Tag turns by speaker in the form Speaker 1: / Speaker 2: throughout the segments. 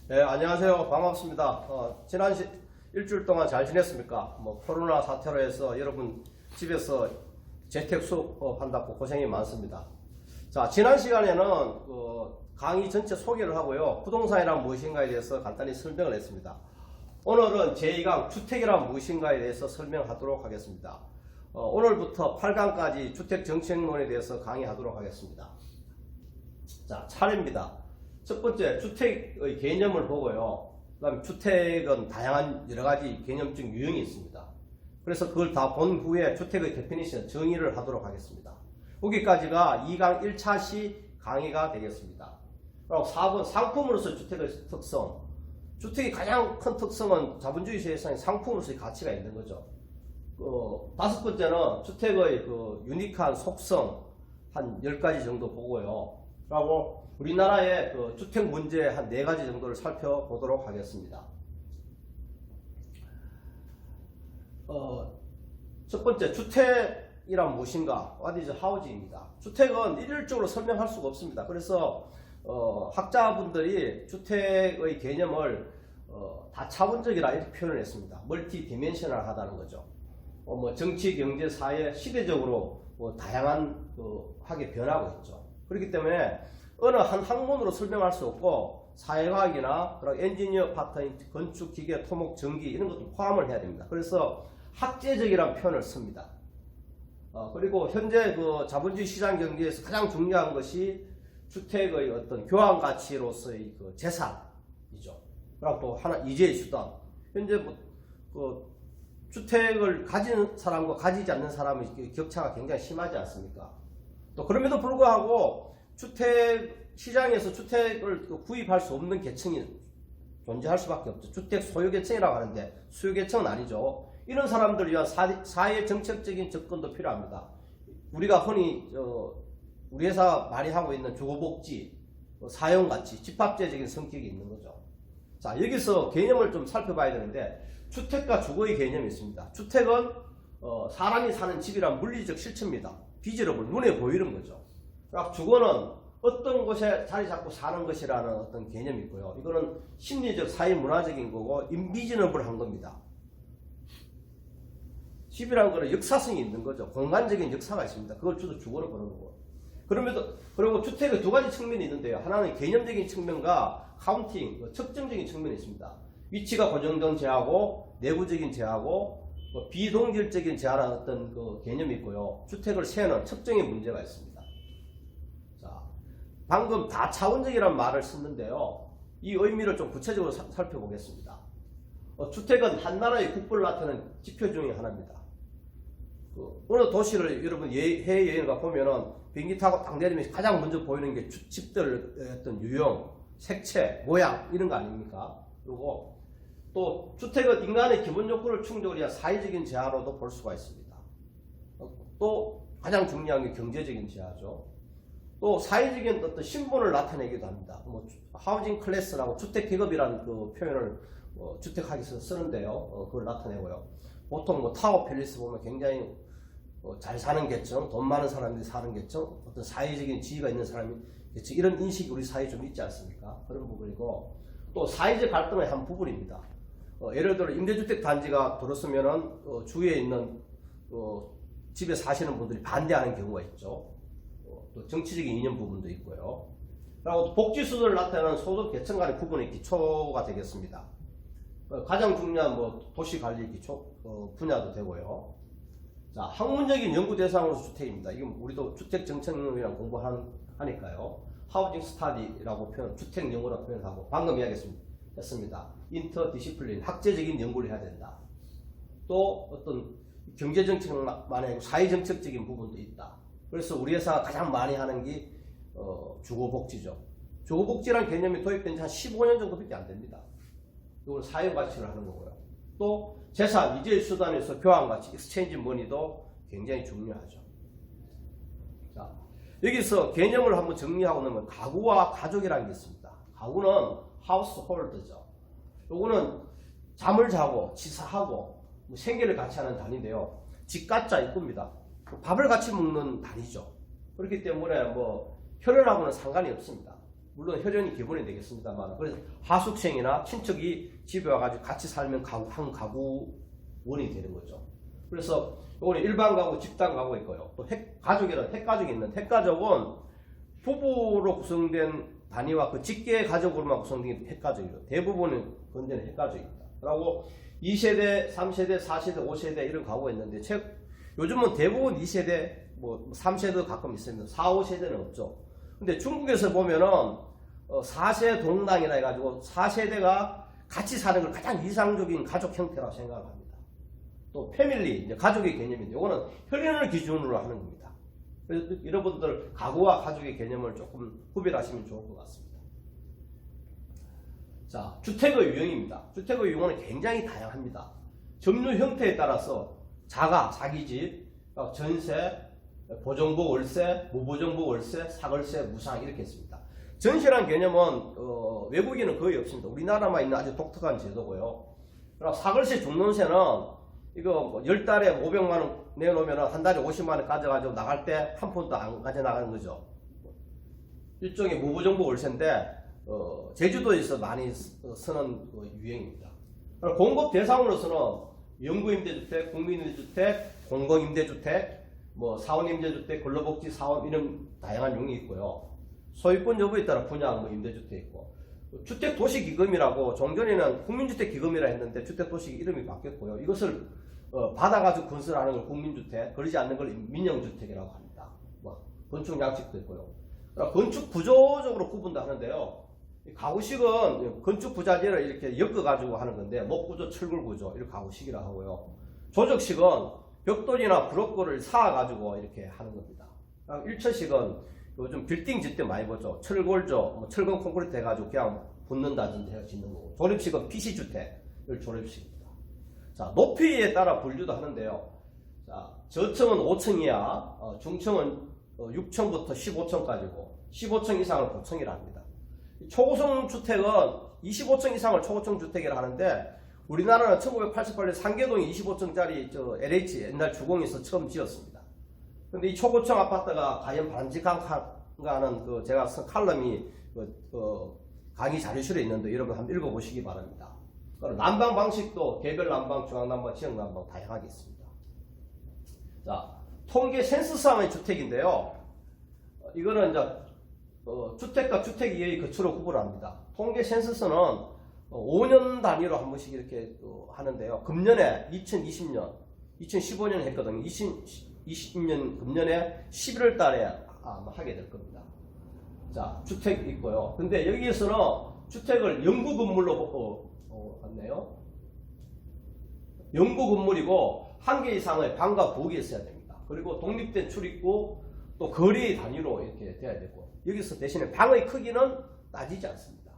Speaker 1: 네, 안녕하세요. 반갑습니다. 지난 일주일 동안 잘 지냈습니까? 코로나 사태로 해서 여러분 집에서 재택 수업한다고 고생이 많습니다. 자, 지난 시간에는 강의 전체 소개를 하고요. 부동산이란 무엇인가에 대해서 간단히 설명을 했습니다. 오늘은 제2강 주택이란 무엇인가에 대해서 설명하도록 하겠습니다. 오늘부터 8강까지 주택정책론에 대해서 강의하도록 하겠습니다. 자, 차례입니다. 첫 번째, 주택의 개념을 보고요. 그 다음에 주택은 다양한 여러가지 개념적 유형이 있습니다. 그래서 그걸 다 본 후에 주택의 데피니션 정의를 하도록 하겠습니다. 여기까지가 2강 1차 시 강의가 되겠습니다. 그리고 4번 상품으로서 주택의 특성. 주택의 가장 큰 특성은 자본주의 세상에 상품으로서의 가치가 있는 거죠. 다섯 번째는 주택의 유니크한 속성 한 10가지 정도 보고요. 그리고 우리나라의 주택 문제 한 4가지 정도를 살펴보도록 하겠습니다. 첫 번째, 주택이란 무엇인가? What is housing입니다. 주택은 일률적으로 설명할 수가 없습니다. 그래서 학자분들이 주택의 개념을 다차원적이라 이렇게 표현을 했습니다. 멀티 디멘셔널 하다는 거죠. 정치, 경제, 사회, 시대적으로 다양한 하게 변하고 있죠. 그렇기 때문에 어느 한 학문으로 설명할 수 없고 사회과학이나 엔지니어 파트인 건축, 기계, 토목, 전기 이런 것도 포함을 해야 됩니다. 그래서 학제적이라는 표현을 씁니다. 그리고 현재 자본주의 시장 경제에서 가장 중요한 것이 주택의 어떤 교환 가치로서의 재산이죠. 그리고 또 하나 이재의 수단. 현재 주택을 가진 사람과 가지지 않는 사람의 격차가 굉장히 심하지 않습니까? 또 그럼에도 불구하고 주택 시장에서 주택을 구입할 수 없는 계층이 존재할 수밖에 없죠. 주택 소유 계층이라고 하는데 수요 계층은 아니죠. 이런 사람들을 위한 사회 정책적인 접근도 필요합니다. 우리가 흔히 우리 회사 많이 하고 있는 주거복지, 사용가치, 집합제적인 성격이 있는 거죠. 자, 여기서 개념을 좀 살펴봐야 되는데 주택과 주거의 개념이 있습니다. 주택은 사람이 사는 집이란 물리적 실체입니다. 비저러블, 눈에 보이는 거죠. 그러니까 주거는 어떤 곳에 자리 잡고 사는 것이라는 어떤 개념이 있고요. 이거는 심리적, 사회 문화적인 거고 인비지너블한 겁니다. 집이라는 거는 역사성이 있는 거죠. 공간적인 역사가 있습니다. 그걸 주로 주거로 보는 거고. 그리고 주택의 두 가지 측면이 있는데요. 하나는 개념적인 측면과 카운팅, 측정적인 측면이 있습니다. 위치가 고정된 제하고 내부적인 제하고 비동질적인 제하라는 어떤 개념이 있고요. 주택을 세는 측정의 문제가 있습니다. 자, 방금 다차원적이라는 말을 썼는데요. 이 의미를 좀 구체적으로 살펴보겠습니다. 주택은 한 나라의 국부를 나타내는 지표 중에 하나입니다. 어느 도시를 여러분 해외여행을 가보면은 비행기 타고 딱 내리면 가장 먼저 보이는 게 집들의 어떤 유형, 색채, 모양 이런 거 아닙니까? 그리고 또 주택은 인간의 기본 욕구를 충족을 위한 사회적인 제하로도 볼 수가 있습니다. 또 가장 중요한 게 경제적인 제하죠. 또 사회적인 어떤 신분을 나타내기도 합니다. 하우징 클래스라고 주택 계급이라는 표현을 주택학에서 쓰는데요. 그걸 나타내고요. 보통 타워 팰리스 보면 굉장히 잘 사는 계층, 돈 많은 사람들이 사는 계층, 어떤 사회적인 지위가 있는 사람이 계층, 이런 인식이 우리 사회에 좀 있지 않습니까? 그런 부분이고, 또 사회적 갈등의 한 부분입니다. 예를 들어 임대주택 단지가 들었으면은 주위에 있는 집에 사시는 분들이 반대하는 경우가 있죠. 또 정치적인 이념 부분도 있고요. 그리고 복지수준을 나타내는 소득 계층 간의 구분의 기초가 되겠습니다. 가장 중요한 도시관리 기초 분야도 되고요. 자, 학문적인 연구 대상으로서 주택입니다. 이건 우리도 주택정책론이랑 공부하니까요. 하우징 스타디라고 주택 연구라고 표현하고 방금 이야기했습니다. 인터디시플린, 학제적인 연구를 해야 된다. 또 어떤 경제정책만 아니고 사회정책적인 부분도 있다. 그래서 우리 회사가 가장 많이 하는 게 주거복지죠. 주거복지라는 개념이 도입된 지 한 15년 정도밖에 안 됩니다. 이걸 사용가치를 하는 거고요. 또 재산, 이재의 수단에서 교환가치, 익스체인지 머니도 굉장히 중요하죠. 자, 여기서 개념을 한번 정리하고 나면 가구와 가족이라는 게 있습니다. 가구는 하우스홀드죠. 요거는 잠을 자고 치사하고 생계를 같이 하는 단위인데요. 집가짜 입구입니다. 밥을 같이 먹는 단위죠. 그렇기 때문에 혈연하고는 상관이 없습니다. 물론 혈연이 기본이 되겠습니다만, 그래서 하숙생이나 친척이 집에 와가지고 같이 살면 한 가구원이 되는 거죠. 그래서 이거는 일반 가구, 집단 가구가 있고요. 또 가족이라는 핵가족이 있는 핵가족은 부부로 구성된 단위와 그 직계 가족으로만 구성된 핵가족이에요. 대부분은 건대는 핵가족입니다. 그리고 2세대, 3세대, 4세대, 5세대 이런 가구가 있는데 요즘은 대부분 2세대, 뭐 3세대도 가끔 있습니다. 4, 5세대는 없죠. 근데 중국에서 보면은 4세 동당이라 해가지고 4세대가 같이 사는 걸 가장 이상적인 가족 형태라고 생각을 합니다. 또 패밀리, 이제 가족의 개념인데 이거는 혈연을 기준으로 하는 겁니다. 그래서 여러분들 가구와 가족의 개념을 조금 구별하시면 좋을 것 같습니다. 자, 주택의 유형입니다. 주택의 유형은 굉장히 다양합니다. 점유 형태에 따라서 자기 집, 전세, 보정부 월세, 무보정부 월세, 사월세, 무상 이렇게 있습니다. 전세란 개념은 외국에는 거의 없습니다. 우리나라만 있는 아주 독특한 제도고요. 그리고 사월세 중론세는 이거 10달에 500만 원 내놓으면 한 달에 50만 원 가져가지고 나갈 때 한 푼도 안 가져나가는 거죠. 일종의 무보정부 월세인데 제주도에서 많이 쓰는 유행입니다. 공급 대상으로서는 영구임대주택, 국민임대주택, 공공임대주택, 뭐 사원임대주택, 근로복지 사원 이런 다양한 용이 있고요. 소유권 여부에 따라 분양 임대주택 있고, 주택도시기금이라고 종전에는 국민주택기금이라 했는데 주택도시 이름이 바뀌었고요. 이것을 받아가지고 건설하는 걸 국민주택, 그러지 않는 걸 민영주택이라고 합니다. 뭐 건축양식도 있고요. 건축 구조적으로 구분도 하는데요. 가구식은 건축 부자재를 이렇게 엮어가지고 하는 건데, 목구조, 철골구조 이렇게 가구식이라고 하고요. 조적식은 벽돌이나 브로커를 쌓아가지고 이렇게 하는 겁니다. 일처식은 요즘 빌딩 짓 때 많이 보죠. 철골조, 뭐 철근 콘크리트 해가지고 그냥 붙는다든지 해서 짓는 거고. 조립식은 PC주택을 조립식입니다. 자, 높이에 따라 분류도 하는데요. 자, 저층은 5층이야, 중층은 6층부터 15층까지고, 15층 이상을 고층이라 합니다. 초고층 주택은 25층 이상을 초고층 주택이라 하는데, 우리나라는 1988년 상계동에 25층짜리 LH 옛날 주공에서 처음 지었습니다. 근데 이 초고층 아파트가 과연 바람직한가 하는 제가 쓴 칼럼이 강의 자료실에 있는데 여러분 한번 읽어보시기 바랍니다. 난방 방식도 개별 난방, 중앙 난방, 지역 난방 다양하게 있습니다. 자, 통계 센서상의 주택인데요. 이거는 이제 주택과 주택 이외의 거처로 구분합니다. 통계 센서서는 5년 단위로 한 번씩 이렇게 하는데요. 금년에 2020년, 2015년 했거든요. 2020년 금년에 11월 달에 아마 하게 될 겁니다. 자, 주택 있고요. 근데 여기에서는 주택을 영구 건물로 봤네요. 영구 건물이고 한 개 이상의 방과 부엌이 있어야 됩니다. 그리고 독립된 출입구, 또 거리 단위로 이렇게 돼야 되고, 여기서 대신에 방의 크기는 따지지 않습니다.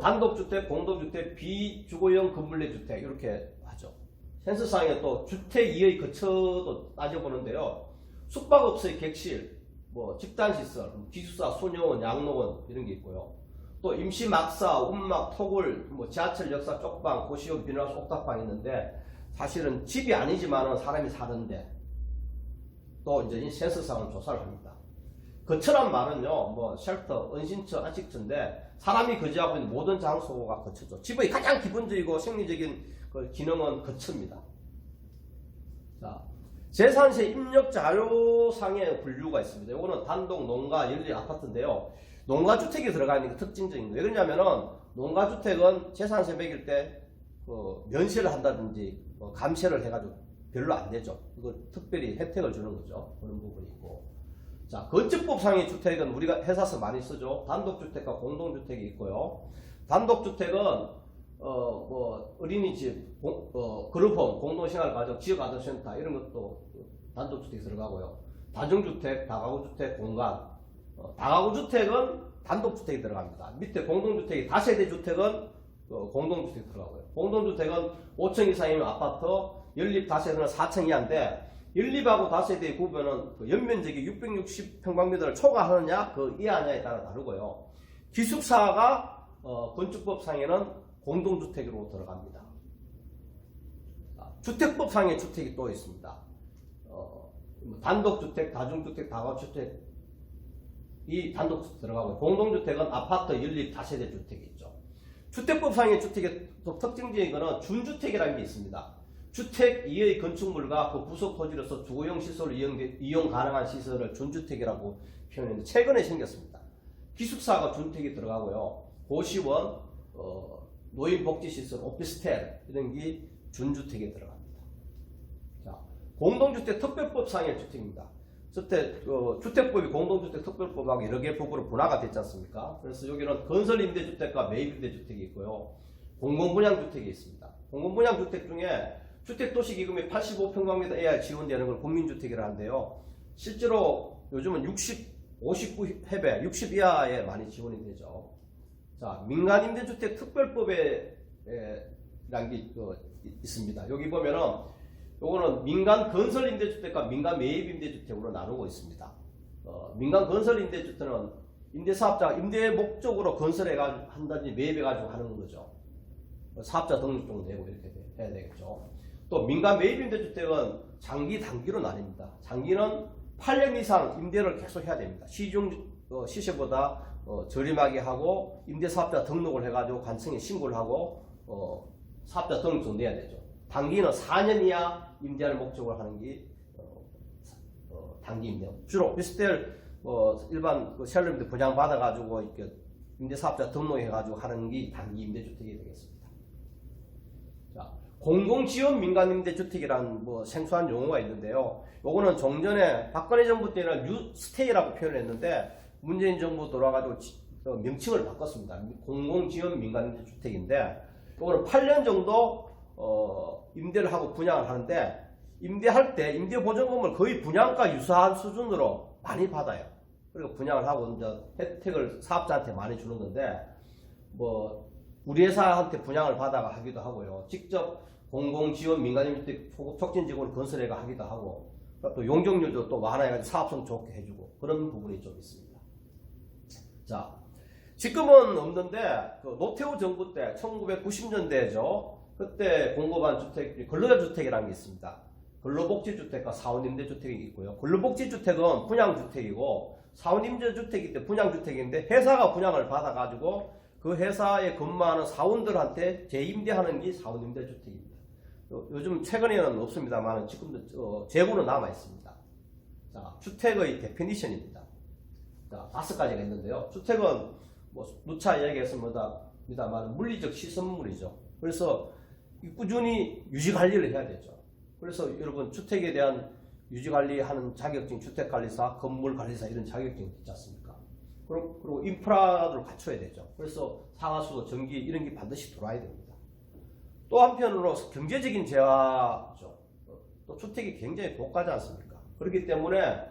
Speaker 1: 단독주택, 공동주택, 비주거용 건물내 주택 이렇게 하죠. 센서상에 또 주택 이의 거처도 따져보는데요. 숙박업소의 객실, 뭐 집단시설, 기숙사, 소녀원, 양로원 이런 게 있고요. 또 임시막사, 운막, 토굴, 뭐 지하철 역사, 쪽방, 고시원, 비닐하우스, 옥탑방 있는데 사실은 집이 아니지만은 사람이 사는데, 또 이제 이 센서상은 조사를 합니다. 거처란 말은요, 뭐 쉘터, 은신처, 안식처인데 사람이 거주하고 있는 모든 장소가 거처죠. 집의 가장 기본적이고 생리적인 기능은 거처입니다. 자, 재산세 입력 자료상의 분류가 있습니다. 이거는 단독, 농가, 연립 아파트인데요. 농가주택이 들어가 있는 게 특징적인 거예요. 왜 그러냐면은 농가주택은 재산세 매길 때 면세를 한다든지 감세를 해가지고 별로 안 되죠. 이거 특별히 혜택을 주는 거죠. 그런 부분이 있고. 자, 건축법상의 주택은 우리가 회사에서 많이 쓰죠. 단독주택과 공동주택이 있고요. 단독주택은 뭐 어린이집, 그룹홈, 공동생활가정, 지역아동센터 이런 것도 단독주택에 들어가고요. 다중주택, 다가구주택, 공간. 다가구주택은 단독주택이 들어갑니다. 밑에 공동주택이 다세대 주택은 공동주택이 들어가고요. 공동주택은 5층 이상이면 아파트, 연립 다세대는 4층 이하인데, 연립하고 다세대의 구분은 연면적이 660평방미터를 초과하느냐 그 이하냐에 따라 다르고요. 기숙사가 건축법상에는 공동주택으로 들어갑니다. 주택법상의 주택이 또 있습니다. 단독주택, 다중주택, 다가구주택 단독 들어가고 공동주택은 아파트, 연립, 다세대 주택이 있죠. 주택법상의 주택의 특징적인 것은 준주택이라는 게 있습니다. 주택 이외의 건축물과 그 부속 토지로서 주거용 시설을 이용 가능한 시설을 준주택이라고 표현했는데 최근에 생겼습니다. 기숙사가 준주택이 들어가고요. 고시원, 노인복지시설, 오피스텔 이런 게 준주택에 들어갑니다. 자, 공동주택 특별법상의 주택입니다. 주택법이 공동주택 특별법하고 여러 개 법으로 분화가 됐지 않습니까? 그래서 여기는 건설임대주택과 매입임대주택이 있고요. 공공분양주택이 있습니다. 공공분양주택 중에 주택도시기금이 85평방미터 이하에 지원되는 걸 국민주택이라 하는데요. 실제로 요즘은 59회배, 60 이하에 많이 지원이 되죠. 자, 민간임대주택 특별법에 라는 게 있습니다. 여기 보면은 요거는 민간 건설임대주택과 민간 매입임대주택으로 나누고 있습니다. 민간 건설임대주택은 임대사업자가 임대 목적으로 건설해가지고 한다든지 매입해가지고 하는 거죠. 사업자 등록증 내고 이렇게 해야 되겠죠. 또 민간 매입임대주택은 장기, 단기로 나뉩니다. 장기는 8년 이상 임대를 계속 해야 됩니다. 시중 시세보다 저렴하게 하고 임대사업자 등록을 해가지고 관청에 신고를 하고 사업자 등록증 내야 되죠. 단기는 4년 이하 임대할 목적으로 하는 게 단기 임대. 주로 오피스텔 일반 셀러임대 분양 받아가지고 이렇게 임대사업자 등록해가지고 하는 게 단기 임대주택이 되겠습니다. 자, 공공지원 민간임대주택이라는 생소한 용어가 있는데요. 요거는 종전에 박근혜 정부 때는 뉴스테이라고 표현했는데 문재인 정부 돌아가지고 명칭을 바꿨습니다. 공공지원 민간임대주택인데 요거는 8년 정도 임대를 하고 분양을 하는데 임대할 때 임대보증금을 거의 분양가 유사한 수준으로 많이 받아요. 그리고 분양을 하고 이제 혜택을 사업자한테 많이 주는 건데 우리 회사한테 분양을 받아가 하기도 하고요. 직접 공공지원 민간임대 촉진지구를 건설해가 하기도 하고 또 용적률도 또 완화해가지고 사업성 좋게 해주고 그런 부분이 좀 있습니다. 자, 지금은 없는데 노태우 정부 때 1990년대죠. 그때 공급한 주택, 근로자주택이라는 게 있습니다. 근로복지주택과 사원임대주택이 있고요. 근로복지주택은 분양주택이고 사원임대주택이 때 분양주택인데 회사가 분양을 받아가지고 그 회사에 근무하는 사원들한테 재임대하는 게 사원임대주택입니다. 요즘 최근에는 없습니다만 지금도 재고는 남아 있습니다. 자, 주택의 데피니션입니다. 자, 5가지가 있는데요. 주택은 누차 이야기했습니다만 물리적 시설물이죠. 그래서 꾸준히 유지관리를 해야 되죠. 그래서 여러분 주택에 대한 유지관리하는 자격증, 주택관리사, 건물관리사 이런 자격증이 있지 않습니까? 그리고 인프라를 갖춰야 되죠. 그래서 상하수도, 전기 이런 게 반드시 들어와야 됩니다. 또 한편으로 경제적인 재화죠. 또 주택이 굉장히 고가지 않습니까? 그렇기 때문에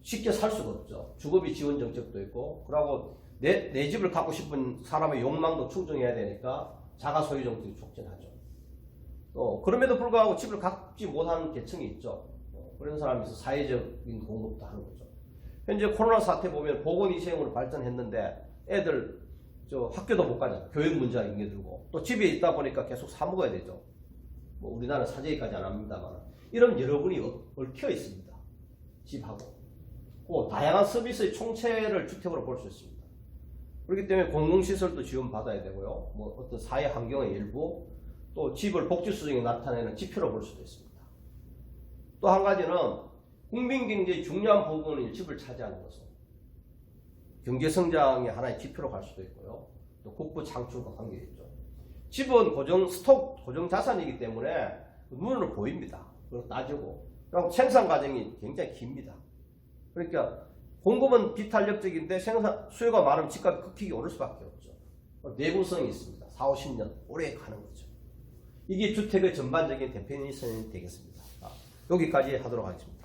Speaker 1: 쉽게 살 수가 없죠. 주거비 지원 정책도 있고, 그리고 내 집을 갖고 싶은 사람의 욕망도 충족해야 되니까 자가 소유 정책이 촉진하죠. 또 그럼에도 불구하고 집을 갖지 못하는 계층이 있죠. 그런 사람이 있어 사회적인 공급도 하는 거죠. 현재 코로나 사태 보면 보건위생으로 발전했는데 애들 학교도 못 가잖아요. 교육 문제가 인계들고 또 집에 있다 보니까 계속 사 먹어야 되죠. 우리나라는 사재기까지 안 합니다만 이런 여러분이 얽혀 있습니다. 집하고 다양한 서비스의 총체를 주택으로 볼 수 있습니다. 그렇기 때문에 공공시설도 지원받아야 되고요. 어떤 사회 환경의 일부 또 집을 복지수준이 나타내는 지표로 볼 수도 있습니다. 또 한 가지는 국민경제의 중요한 부분이 집을 차지하는 것은 경제성장의 하나의 지표로 갈 수도 있고요. 또 국부 창출과 관계있죠. 집은 고정 자산이기 때문에 눈으로 보입니다. 그리고 따지고. 그리고 생산 과정이 굉장히 깁니다. 그러니까 공급은 비탄력적인데 수요가 많으면 집값이 급격히 오를 수밖에 없죠. 내구성이 있습니다. 4, 50년 오래 가는 거죠. 이게 주택의 전반적인 데피니션이 되겠습니다. 여기까지 하도록 하겠습니다.